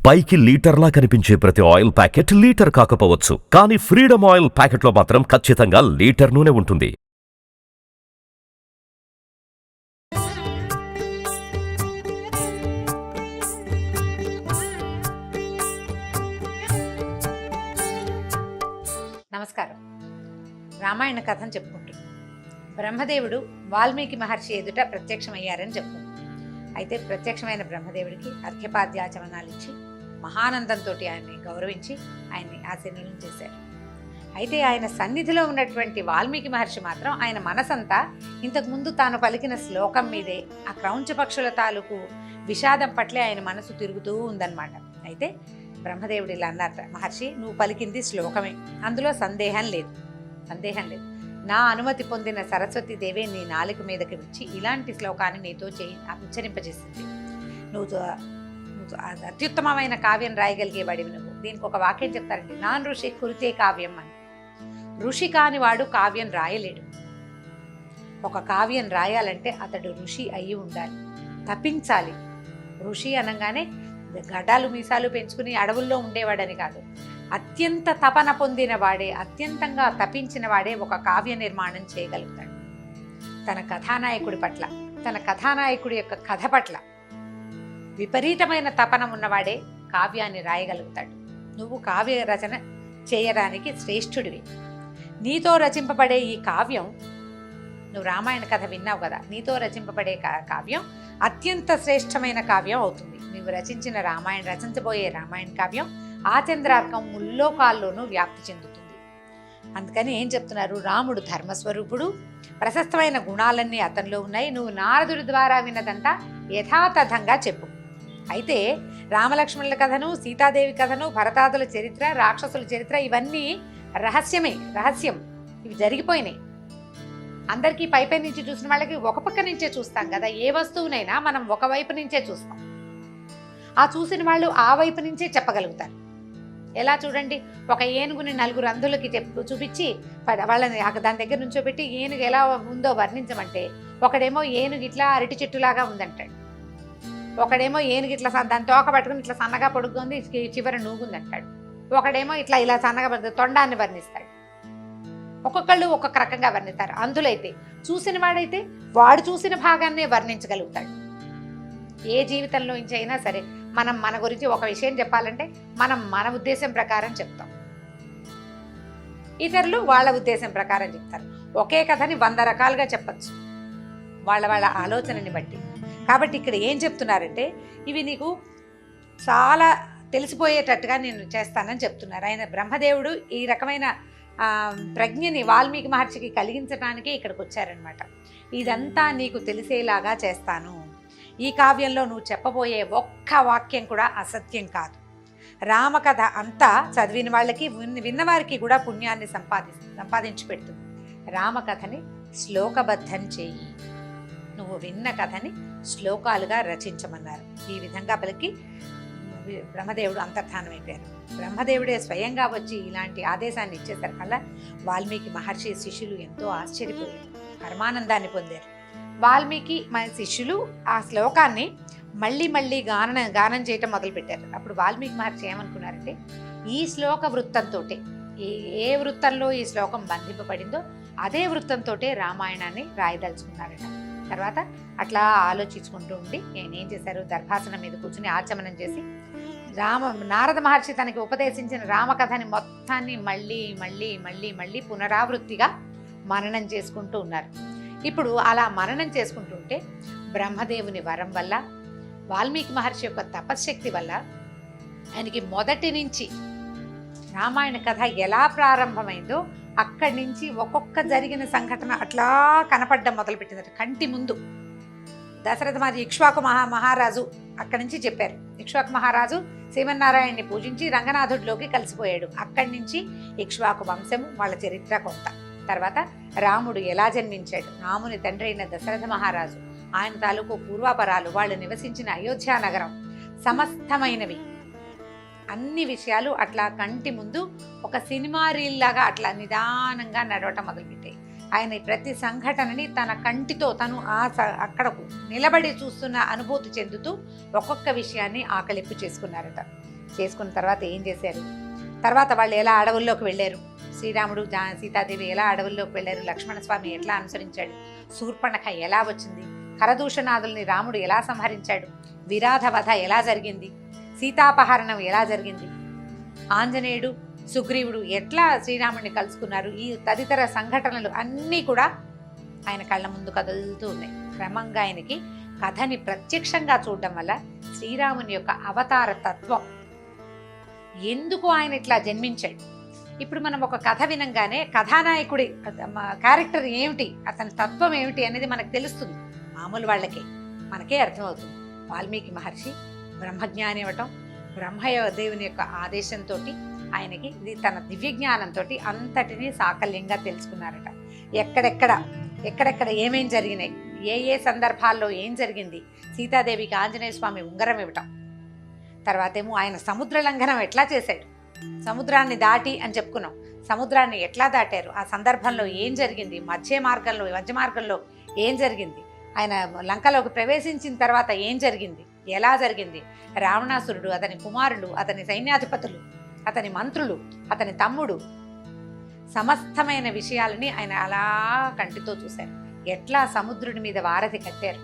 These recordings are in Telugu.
పైకి లీటర్లా కనిపించే ప్రతి ఆయిల్ ప్యాకెట్ లీటర్ కాకపోవచ్చు, కానీ ఫ్రీడమ్ ఆయిల్ ప్యాకెట్లో మాత్రం ఖచ్చితంగా లీటర్ నూనె ఉంటుంది. నమస్కారం. రామాయణ కథను చెప్పుకుంటున్నాం. బ్రహ్మదేవుడు వాల్మీకి మహర్షి ఎదుట ప్రత్యక్షమయ్యారని చెప్పుకుంటాం. అయితే ప్రత్యక్షమైన బ్రహ్మదేవుడికి అర్ఘ్యపాద్యాచమనాలు ఇచ్చి మహానందంతో ఆయన్ని గౌరవించి ఆయన్ని ఆశీర్వదనం చేశారు. అయితే ఆయన సన్నిధిలో ఉన్నటువంటి వాల్మీకి మహర్షి మాత్రం ఆయన మనసంతా ఇంతకుముందు తాను పలికిన శ్లోకం మీదే, ఆ క్రౌంచ పక్షుల తాలూకు విషాదం పట్లే ఆయన మనసు తిరుగుతూ ఉందన్నమాట. అయితే బ్రహ్మదేవుడు ఇలా అన్నారట, మహర్షి నువ్వు పలికింది శ్లోకమే, అందులో సందేహం లేదు. నా అనుమతి పొందిన సరస్వతి దేవే నీ నాలుక మీదకి వచ్చి ఇలాంటి శ్లోకాన్ని నీతో ఉచ్చరింపజేసింది. నువ్వు అత్యుత్తమమైన కావ్యం రాయగలిగేవాడివి నువ్వు. దీనికి ఒక వాక్యం చెప్తారండి, నాన్ ఋషి కురితే కావ్యం అని. ఋషి కాని వాడు కావ్యం రాయలేడు. ఒక కావ్యం రాయాలంటే అతడు ఋషి అయి ఉండాలి, తపించాలి. ఋషి అనగానే గడ్డాలు మీసాలు పెంచుకుని అడవుల్లో ఉండేవాడని కాదు, అత్యంత తపన పొందిన వాడే, అత్యంతంగా తపించిన వాడే ఒక కావ్య నిర్మాణం చేయగలుగుతాడు. తన కథానాయకుడి పట్ల, తన కథానాయకుడి యొక్క కథ పట్ల విపరీతమైన తపన ఉన్నవాడే కావ్యాన్ని రాయగలుగుతాడు. నువ్వు కావ్య రచన చేయడానికి శ్రేష్ఠుడివి. నీతో రచింపబడే ఈ కావ్యం, నువ్వు రామాయణ కథ విన్నావు కదా, నీతో రచింపబడే కావ్యం అత్యంత శ్రేష్టమైన కావ్యం అవుతుంది. నువ్వు రచించబోయే రామాయణ కావ్యం ఆచంద్రార్కం ముల్లోకాల్లోనూ వ్యాప్తి చెందుతుంది. అందుకని ఏం చెప్తున్నారు, రాముడు ధర్మస్వరూపుడు, ప్రశస్తమైన గుణాలన్నీ అతనిలో ఉన్నాయి. నువ్వు నారదుడి ద్వారా విన్నదంతా యథాతథంగా చెప్పు. అయితే రామలక్ష్మణుల కథను, సీతాదేవి కథను, భరతాదుల చరిత్ర, రాక్షసుల చరిత్ర ఇవన్నీ రహస్యం. ఇవి జరిగిపోయినాయి. అందరికీ పై నుంచి చూసిన వాళ్ళకి ఒక పక్క నుంచే చూస్తాం కదా. ఏ వస్తువునైనా మనం ఒకవైపు నుంచే చూస్తాం. ఆ చూసిన వాళ్ళు ఆ వైపు నుంచే చెప్పగలుగుతారు. ఎలా చూడండి, ఒక ఏనుగుని 4 అంధులకి చూపించి వాళ్ళని దాని దగ్గర నుంచోబెట్టి ఏనుగు ఎలా ఉందో వర్ణించమంటే, ఒకడేమో ఏనుగు ఇట్లా అరటి చెట్టులాగా ఉందంటాడు, ఒకడేమో ఏనుగు ఇట్లా దాని తోక పట్టుకుని ఇట్లా సన్నగా పొడుగుంది, చివర నూగుందంటాడు, ఒకడేమో ఇలా సన్నగా పడుతుంది తొండాన్ని వర్ణిస్తాడు. ఒక్కొక్కళ్ళు ఒక్కొక్క రకంగా వర్ణిస్తారు. అంధులైతే, చూసిన వాడైతే వాడు చూసిన భాగాన్నే వర్ణించగలుగుతాడు. ఏ జీవితంలో నుంచి అయినా సరే మనం మన గురించి ఒక విషయం చెప్పాలంటే మనం మన ఉద్దేశం ప్రకారం చెప్తాం, ఇతరులు వాళ్ళ ఉద్దేశం ప్రకారం చెప్తారు. ఒకే కథని 100 రకాలుగా చెప్పచ్చు వాళ్ళ ఆలోచనని బట్టి. కాబట్టి ఇక్కడ ఏం చెప్తున్నారంటే, ఇవి నీకు చాలా తెలిసిపోయేటట్టుగా నేను చేస్తానని చెప్తున్నారు. ఆయన బ్రహ్మదేవుడు ఈ రకమైన ప్రజ్ఞని వాల్మీకి మహర్షికి కలిగించడానికి ఇక్కడికి వచ్చారనమాట. ఇదంతా నీకు తెలిసేలాగా చేస్తాను. ఈ కావ్యంలో నువ్వు చెప్పబోయే ఒక్క వాక్యం కూడా అసత్యం కాదు. రామకథ అంతా చదివిన వాళ్ళకి, విన్నవారికి కూడా పుణ్యాన్ని సంపాదించి పెడుతుంది. రామకథని శ్లోకబద్ధం చెయ్యి. నువ్వు విన్న కథని శ్లోకాలుగా రచించమన్నారు. ఈ విధంగా పలికి బ్రహ్మదేవుడు అంతర్ధానమైపోయారు. బ్రహ్మదేవుడే స్వయంగా వచ్చి ఇలాంటి ఆదేశాన్ని ఇచ్చేసరికల్లా వాల్మీకి మహర్షి శిష్యులు ఎంతో ఆశ్చర్యపోయారు, పరమానందాన్ని పొందారు. వాల్మీకి శిష్యులు ఆ శ్లోకాన్ని మళ్ళీ గానం చేయటం మొదలుపెట్టారు. అప్పుడు వాల్మీకి మహర్షి ఏమనుకున్నారంటే, ఈ శ్లోక వృత్తంతో, ఏ వృత్తంలో ఈ శ్లోకం బంధింపబడిందో అదే వృత్తంతో రామాయణాన్ని రాయదలుచుకున్నారట. తర్వాత అట్లా ఆలోచించుకుంటూ ఉండి నేనేం చేశారు, దర్భాసనం మీద కూర్చుని ఆచమనం చేసి నారద మహర్షి తనకి ఉపదేశించిన రామకథని మొత్తాన్ని మళ్ళీ పునరావృత్తిగా మననం చేసుకుంటూ ఉన్నారు. ఇప్పుడు అలా మననం చేసుకుంటుంటే బ్రహ్మదేవుని వరం వల్ల, వాల్మీకి మహర్షి యొక్క తపశ్శక్తి వల్ల ఆయనకి మొదటి నుంచి రామాయణ కథ ఎలా ప్రారంభమైందో అక్కడి నుంచి ఒక్కొక్క జరిగిన సంఘటన అట్లా కనపడ్డం మొదలుపెట్టిందట కంటి ముందు. దశరథ ఇక్ష్వాకు మహారాజు అక్కడి నుంచి చెప్పారు. ఇక్ష్వాకు మహారాజు శ్రీమన్నారాయణని పూజించి రంగనాథుడిలోకి కలిసిపోయాడు. అక్కడి నుంచి ఇక్ష్వాకు వంశము, వాళ్ళ చరిత్ర కొంత. తర్వాత రాముడు ఎలా జన్మించాడు, రాముని తండ్రి అయిన దశరథ మహారాజు, ఆయన తాలూకు పూర్వాపరాలు, వాళ్ళు నివసించిన అయోధ్య నగరం, సమస్తమైనవి అన్ని విషయాలు అట్లా కంటి ముందు ఒక సినిమా రీల్ లాగా అట్లా నిదానంగా నడవటం మొదలుపెట్టాయి. ఆయన ప్రతి సంఘటనని తన కంటితో తను అక్కడ నిలబడి చూస్తున్న అనుభూతి చెందుతూ ఒక్కొక్క విషయాన్ని ఆకలింపు చేసుకున్నారట. చేసుకున్న తర్వాత ఏం చేశారు, తర్వాత వాళ్ళు ఎలా అడవుల్లోకి వెళ్ళారు, శ్రీరాముడు సీతాదేవి ఎలా అడవుల్లోకి వెళ్ళారు, లక్ష్మణస్వామి ఎట్లా అనుసరించాడు, శూర్పణఖ ఎలా వచ్చింది, కరదూషణాదుల్ని రాముడు ఎలా సంహరించాడు, విరాధ వధ ఎలా జరిగింది, సీతాపహరణం ఎలా జరిగింది, ఆంజనేయుడు సుగ్రీవుడు ఎట్లా శ్రీరాముడిని కలుసుకున్నారు, ఈ తదితర సంఘటనలు అన్నీ కూడా ఆయన కళ్ళ ముందు కదులుతూ ఉన్నాయి. క్రమంగా ఆయనకి కథని ప్రత్యక్షంగా చూడడం వల్ల శ్రీరాముని యొక్క అవతార తత్వం, ఎందుకు ఆయన ఇట్లా జన్మించాడు. ఇప్పుడు మనం ఒక కథ వినంగానే కథానాయకుడి క్యారెక్టర్ ఏమిటి, అతని తత్వం ఏమిటి అనేది మనకు తెలుస్తుంది. మామూలు వాళ్ళకే మనకే అర్థమవుతుంది. వాల్మీకి మహర్షి బ్రహ్మజ్ఞాని అవ్వటం, బ్రహ్మదేవుని యొక్క ఆదేశంతో ఆయనకి తన దివ్యజ్ఞానంతో అంతటినీ సాకల్యంగా తెలుసుకున్నారట. ఎక్కడెక్కడ ఏమేం జరిగినాయి, ఏ సందర్భాల్లో ఏం జరిగింది, సీతాదేవికి ఆంజనేయ స్వామి ఉంగరం ఇవ్వటం, తర్వాతేమో ఆయన సముద్ర లంఘనం ఎట్లా చేశాడు, సముద్రాన్ని దాటి అని చెప్పుకున్నాం, సముద్రాన్ని ఎట్లా దాటారు, ఆ సందర్భంలో ఏం జరిగింది, మధ్య మార్గంలో ఏం జరిగింది, ఆయన లంకలోకి ప్రవేశించిన తర్వాత ఏం జరిగింది, ఎలా జరిగింది, రావణాసురుడు, అతని కుమారులు, అతని సైన్యాధిపతులు, అతని మంత్రులు, అతని తమ్ముడు, సమస్తమైన విషయాలని ఆయన అలా కంటితో చూశారు. ఎట్లా సముద్రుడి మీద వారధి కట్టారు,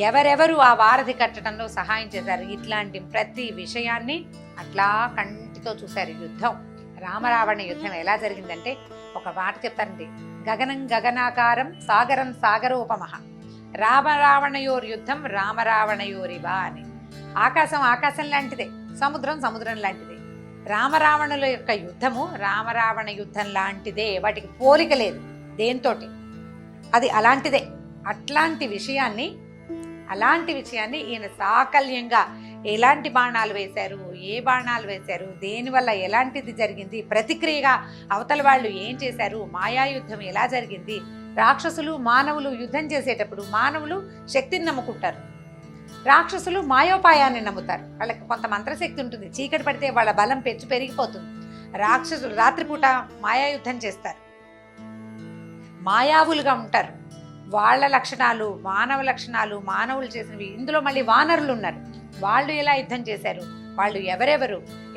ఎవరెవరు ఆ వారధి కట్టడంలో సహాయం చేశారు, ఇట్లాంటి ప్రతి విషయాన్ని అట్లా కంటితో చూశారు. యుద్ధం, రామరావణ యుద్ధం ఎలా జరిగిందంటే ఒక మాట చెప్తారండి, గగనం గగనాకారం సాగరం సాగరోపమః, రామరావణయోర్ యుద్ధం రామరావణయోరివా అని. ఆకాశం లాంటిదే, సముద్రం లాంటిదే. రామరావణుల యొక్క యుద్ధము రామరావణ యుద్ధం లాంటిదే, వాటికి పోలిక లేదు దేంతోటి, అది అలాంటిదే. అలాంటి విషయాన్ని ఈయన సాకల్యంగా ఎలాంటి బాణాలు వేశారు, ఏ బాణాలు వేశారు, దేనివల్ల ఎలాంటిది జరిగింది, ప్రతిక్రియగా అవతల వాళ్ళు ఏం చేశారు, మాయాయుద్ధం ఎలా జరిగింది, రాక్షసులు మానవులు యుద్ధం చేసేటప్పుడు మానవులు శక్తిని నమ్ముకుంటారు, రాక్షసులు మాయోపాయాన్ని నమ్ముతారు. వాళ్ళకి కొంత మంత్రశక్తి ఉంటుంది, చీకటి పడితే వాళ్ళ బలం పెరిగిపోతుంది. రాక్షసులు రాత్రిపూట మాయాయుద్ధం చేస్తారు, మాయావులుగా ఉంటారు. వాళ్ళ లక్షణాలు మానవ లక్షణాలు, మానవులు చేసినవి. ఇందులో మళ్ళీ వానరులు ఉన్నారు, వాళ్ళు ఎలా యుద్ధం చేశారు, వాళ్ళు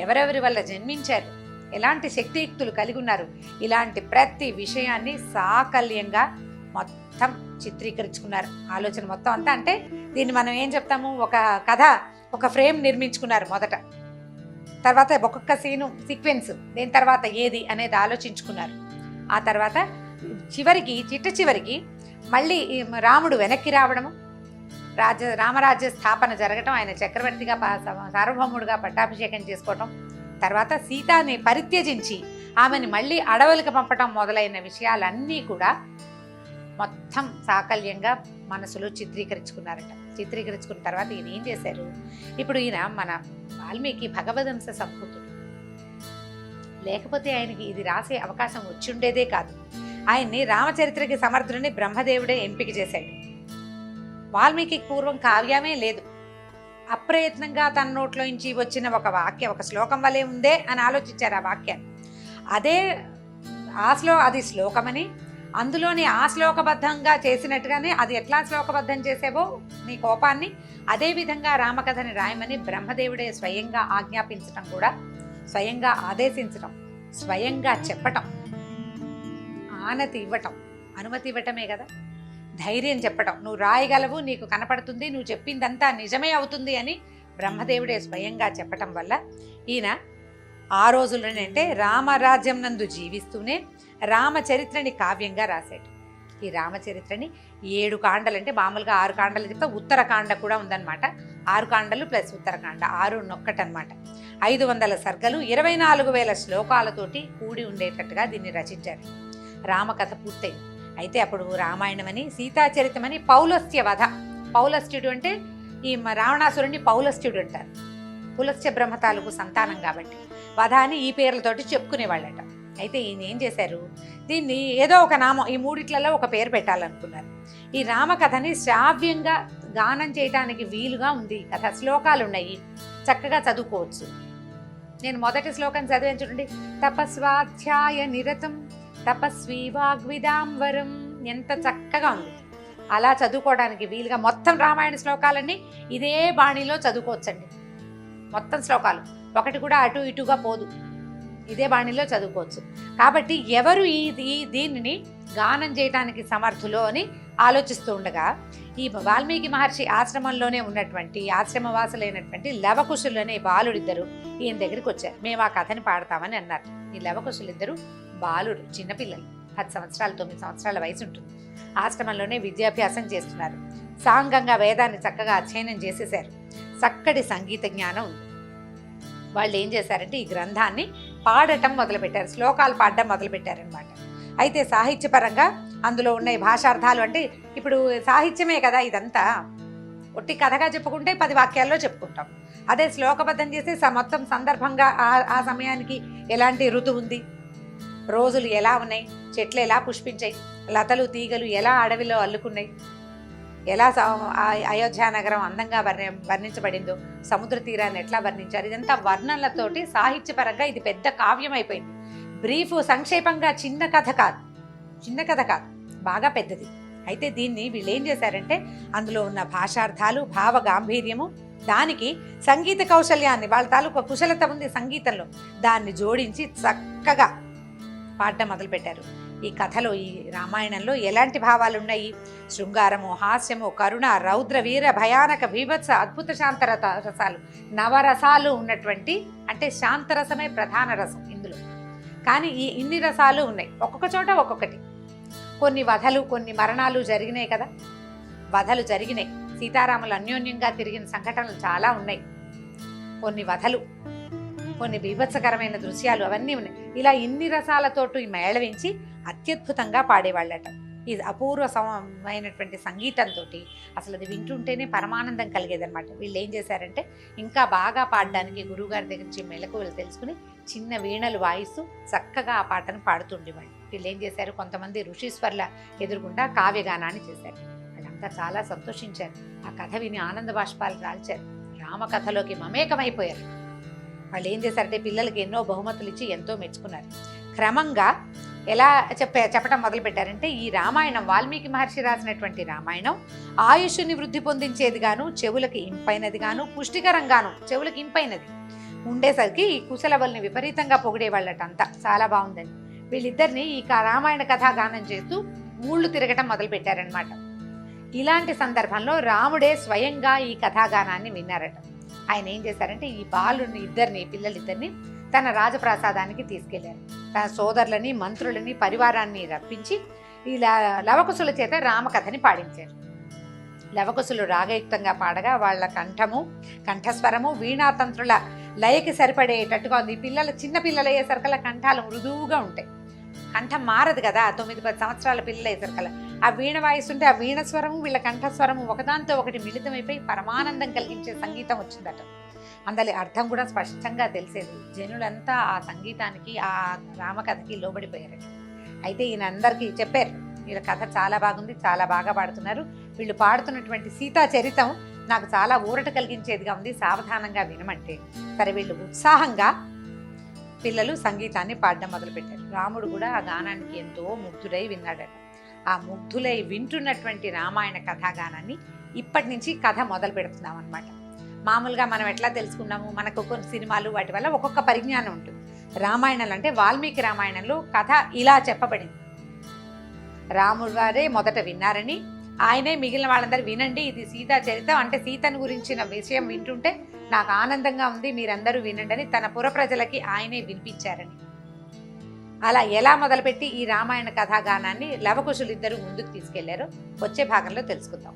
ఎవరెవరి వల్ల జన్మించారు, ఎలాంటి శక్తియుక్తులు కలిగి ఉన్నారు, ఇలాంటి ప్రతి విషయాన్ని సాకల్యంగా మొత్తం చిత్రీకరించుకున్నారు. ఆలోచన మొత్తం అంతా, అంటే దీన్ని మనం ఏం చెప్తాము, ఒక కథ, ఒక ఫ్రేమ్ నిర్మించుకున్నారు మొదట, తర్వాత ఒక్కొక్క సీక్వెన్స్, దేని తర్వాత ఏది అనేది ఆలోచించుకున్నారు. ఆ తర్వాత చివరికి మళ్ళీ రాముడు వెనక్కి రావడము, రామరాజ్య స్థాపన జరగటం, ఆయన చక్రవర్తిగా సార్వభౌముడుగా పట్టాభిషేకం చేసుకోవటం, తర్వాత సీతాని పరిత్యజించి ఆమెను మళ్ళీ అడవులకు పంపటం మొదలైన విషయాలన్నీ కూడా మొత్తం సాకల్యంగా మనసులో చిత్రీకరించుకున్నారట. చిత్రీకరించుకున్న తర్వాత ఈయన ఏం చేశారు, ఇప్పుడు ఈయన మన వాల్మీకి భగవదంశ సంభూతుడు, లేకపోతే ఆయనకి ఇది రాసే అవకాశం వచ్చి ఉండేదే కాదు. ఆయన్ని రామచరిత్రకి సమర్థుడిని బ్రహ్మదేవుడే ఎంపిక చేశాడు. వాల్మీకి పూర్వం కావ్యమే లేదు, అప్రయత్నంగా తన నోట్లోంచి వచ్చిన ఒక వాక్యం, ఒక శ్లోకం వలె ఉందే అని ఆలోచించారు ఆ వాక్యాన్ని. అది శ్లోకమని, అందులోని ఆ శ్లోకబద్ధంగా చేసినట్టుగానే అది ఎట్లా శ్లోకబద్ధం చేసేవో నీ కోపాన్ని, అదేవిధంగా రామకథని రాయమని బ్రహ్మదేవుడే స్వయంగా ఆజ్ఞాపించటం, కూడా స్వయంగా ఆదేశించటం, స్వయంగా చెప్పటం, అనుమతి ఇవ్వటమే కదా, ధైర్యం చెప్పటం, నువ్వు రాయగలవు, నీకు కనపడుతుంది, నువ్వు చెప్పిందంతా నిజమే అవుతుంది అని బ్రహ్మదేవుడే స్వయంగా చెప్పటం వల్ల ఈయన ఆ రోజుల్లోనే, అంటే రామరాజ్యం నందు జీవిస్తూనే రామచరిత్రని కావ్యంగా రాశాడు. ఈ రామచరిత్రని 7 కాండలు, అంటే మామూలుగా 6 కాండలు చెప్తా, ఉత్తరకాండ కూడా ఉందన్నమాట. 6 కాండలు ప్లస్ ఉత్తరకాండ 6 అనమాట. 500 సర్గలు 24,000 శ్లోకాలతోటి కూడి ఉండేటట్టుగా దీన్ని రచించారు. రామకథ పూర్తయింది. అయితే అప్పుడు రామాయణమని, సీతాచరితమని, పౌలస్త్యుడు అంటే ఈ రావణాసురుణ్ణి పౌలస్త్యుడు అంటారు. పులస్త్య బ్రహ్మ తాలూకు సంతానం కాబట్టి వధ అని ఈ పేర్లతోటి చెప్పుకునేవాళ్ళట. అయితే ఈయన ఏం చేశారు, దీన్ని ఏదో ఒక నామం, ఈ 3 ఒక పేరు పెట్టాలనుకున్నారు. ఈ రామకథని శ్రావ్యంగా గానం చేయటానికి వీలుగా ఉంది. కథ శ్లోకాలు ఉన్నాయి, చక్కగా చదువుకోవచ్చు. నేను మొదటి శ్లోకం చదివాను చూడండి. తపస్వాధ్యాయ నిరతం తపస్వి వాగ్విదాంబరం. ఎంత చక్కగా ఉంది. అలా చదువుకోవడానికి వీలుగా మొత్తం రామాయణ శ్లోకాలన్నీ ఇదే బాణిలో చదువుకోవచ్చండి. మొత్తం శ్లోకాలు ఒకటి కూడా అటు ఇటుగా పోదు, ఇదే బాణిలో చదువుకోవచ్చు. కాబట్టి ఎవరు దీనిని గానం చేయటానికి సమర్థులో అని ఆలోచిస్తూ ఉండగా ఈ వాల్మీకి మహర్షి ఆశ్రమంలోనే ఉన్నటువంటి ఆశ్రమవాసులైనటువంటి లవకుశులు అనే బాలుడిద్దరు ఈయన దగ్గరికి వచ్చారు. మేము ఆ కథని పాడతామని అన్నారు. ఈ లవకుశులిద్దరు బాలుడు, చిన్నపిల్లలు, 10 సంవత్సరాలు 9 సంవత్సరాల వయసు ఉంటుంది. ఆశ్రమంలోనే విద్యాభ్యాసం చేస్తున్నారు. సాంగంగా వేదాన్ని చక్కగా అధ్యయనం చేసేశారు. చక్కటి సంగీత జ్ఞానం ఉంది. వాళ్ళు ఏం చేశారంటే ఈ గ్రంథాన్ని పాడటం మొదలుపెట్టారు, శ్లోకాలు పాడడం మొదలుపెట్టారనమాట. అయితే సాహిత్యపరంగా అందులో ఉన్న భాషార్థాలు, అంటే ఇప్పుడు సాహిత్యమే కదా ఇదంతా, ఒట్టి కథగా చెప్పుకుంటే 10 వాక్యాల్లో చెప్పుకుంటాం. అదే శ్లోకబద్ధం చేసి మొత్తం సందర్భంగా ఆ సమయానికి ఎలాంటి ఋతువు ఉంది, రోజులు ఎలా ఉన్నాయి, చెట్లు ఎలా పుష్పించాయి, లతలు తీగలు ఎలా అడవిలో అల్లుకున్నాయి, ఎలా అయోధ్య నగరం అందంగా వర్ణించబడిందో, సముద్ర తీరాన్ని ఎట్లా వర్ణించారు, ఇదంతా వర్ణనలతోటి సాహిత్యపరంగా ఇది పెద్ద కావ్యం అయిపోయింది. బ్రీఫ్ సంక్షేపంగా చిన్న కథ కాదు, బాగా పెద్దది. అయితే దీన్ని వీళ్ళు ఏం చేశారంటే అందులో ఉన్న భాషార్థాలు, భావ గాంభీర్యము, దానికి సంగీత కౌశల్యాన్ని, వాళ్ళ తాలూకు కుశలత ఉంది సంగీతంలో, దాన్ని జోడించి చక్కగా పాడడం మొదలుపెట్టారు. ఈ కథలో, ఈ రామాయణంలో ఎలాంటి భావాలు ఉన్నాయి? శృంగారము, హాస్యము, కరుణ, రౌద్ర, వీర, భయానక, బీభత్స, అద్భుత రసాలు, నవరసాలు ఉన్నటువంటి, అంటే శాంతరసమే ప్రధాన రసం ఇందులో. కానీ ఇన్ని రసాలు ఉన్నాయి, ఒక్కొక్క చోట ఒక్కొక్కటి. కొన్ని వధలు, కొన్ని మరణాలు జరిగినాయి కదా, వధలు జరిగినాయి. సీతారాములు అన్యోన్యంగా తిరిగిన సంఘటనలు చాలా ఉన్నాయి. కొన్ని వధలు, కొన్ని బీభత్సకరమైన దృశ్యాలు, అవన్నీ ఉన్నాయి. ఇలా ఇన్ని రసాలతోటి మేళవించి అత్యద్భుతంగా పాడేవాళ్ళట. ఇది అపూర్వమైనటువంటి సంగీతంతో అసలు అది వింటుంటేనే పరమానందం కలిగేదన్నమాట. వీళ్ళు ఏం చేశారంటే ఇంకా బాగా పాడడానికి గురువుగారి దగ్గర నుంచి మెలకువలు తెలుసుకుని చిన్న వీణలు వాయిస్తూ చక్కగా ఆ పాటను పాడుతుండేవాళ్ళు. వీళ్ళు ఏం చేశారు, కొంతమంది ఋషీశ్వర్ల ఎదురుగుండా కావ్యగానాన్ని చేశారు. వాళ్ళంతా చాలా సంతోషించారు. ఆ కథ విని ఆనంద బాష్పాలు రాల్చారు. రామకథలోకి మమేకమైపోయారు. వాళ్ళు ఏం చేశారంటే పిల్లలకి ఎన్నో బహుమతులు ఇచ్చి ఎంతో మెచ్చుకున్నారు. క్రమంగా ఎలా చెప్పడం మొదలుపెట్టారంటే ఈ రామాయణం, వాల్మీకి మహర్షి రాసినటువంటి రామాయణం ఆయుష్ని వృద్ధి పొందించేది గాను, చెవులకి ఇంపైనది గాను, పుష్టికరంగాను, చెవులకి ఇంపైనది ఉండేసరికి ఈ కుశలవల్ని విపరీతంగా పొగిడేవాళ్ళట. అంతా చాలా బాగుందని వీళ్ళిద్దరిని ఈ రామాయణ కథాగానం చేస్తూ ఊళ్ళు తిరగటం మొదలుపెట్టారనమాట. ఇలాంటి సందర్భంలో రాముడే స్వయంగా ఈ కథాగానాన్ని విన్నారట. ఆయన ఏం చేశారంటే ఈ బాలుని పిల్లలిద్దరిని తన రాజప్రాసాదానికి తీసుకెళ్లారు. తన సోదరులని, మంత్రులని, పరివారాన్ని రప్పించి ఈ లవకుశుల చేత రామకథని పాడించారు. లవకుశులు రాగయుక్తంగా పాడగా వాళ్ళ కంఠస్వరము వీణాతంత్రుల లయకి సరిపడేటట్టుగా ఉంది. చిన్న పిల్లలు అయ్యేసరికల్లా కంఠాలు మృదువుగా ఉంటాయి. కంఠం మారదు కదా, 9-10 సంవత్సరాల పిల్లలు అయ్యేసరికల్లా ఆ వీణ వాయిస్తుంటే ఆ వీణ స్వరము వీళ్ళ కంఠస్వరము ఒకదాంతో ఒకటి మిళితమైపోయి పరమానందం కలిగించే సంగీతం వచ్చిందట. అందులో అర్థం కూడా స్పష్టంగా తెలిసేది. జనులంతా ఆ సంగీతానికి, ఆ రామకథకి లోబడిపోయారట. అయితే ఈయన అందరికీ చెప్పారు, వీళ్ళ కథ చాలా బాగుంది, చాలా బాగా పాడుతున్నారు, వీళ్ళు పాడుతున్నటువంటి సీతా చరితం నాకు చాలా ఊరట కలిగించేదిగా ఉంది, సావధానంగా వినమంటే. సరే వీళ్ళు ఉత్సాహంగా పిల్లలు సంగీతాన్ని పాడడం మొదలుపెట్టారు. రాముడు కూడా ఆ గానానికి ఎంతో ముగ్ధుడై విన్నాడట. ఆ ముగ్ధులై వింటున్నటువంటి రామాయణ కథాగానాన్ని ఇప్పటి నుంచి కథ మొదలు పెడుతున్నాం అనమాట. మామూలుగా మనం ఎట్లా తెలుసుకున్నాము, మనకు కొన్ని సినిమాలు వాటి వల్ల ఒక్కొక్క పరిజ్ఞానం ఉంటుంది. రామాయణాలు అంటే వాల్మీకి రామాయణంలో కథ ఇలా చెప్పబడింది. రాముడు వారే మొదట విన్నారని, ఆయనే మిగిలిన వాళ్ళందరూ వినండి, ఇది సీతా చరిత్రం, అంటే సీతను గురించిన విషయం వింటుంటే నాకు ఆనందంగా ఉంది, మీరందరూ వినండి అని తన పుర ప్రజలకి ఆయనే వినిపించారని. అలా ఎలా మొదలుపెట్టి ఈ రామాయణ కథాగానాన్ని లవకుశులిద్దరూ ముందుకు తీసుకెళ్లారో వచ్చే భాగంలో తెలుసుకుందాం.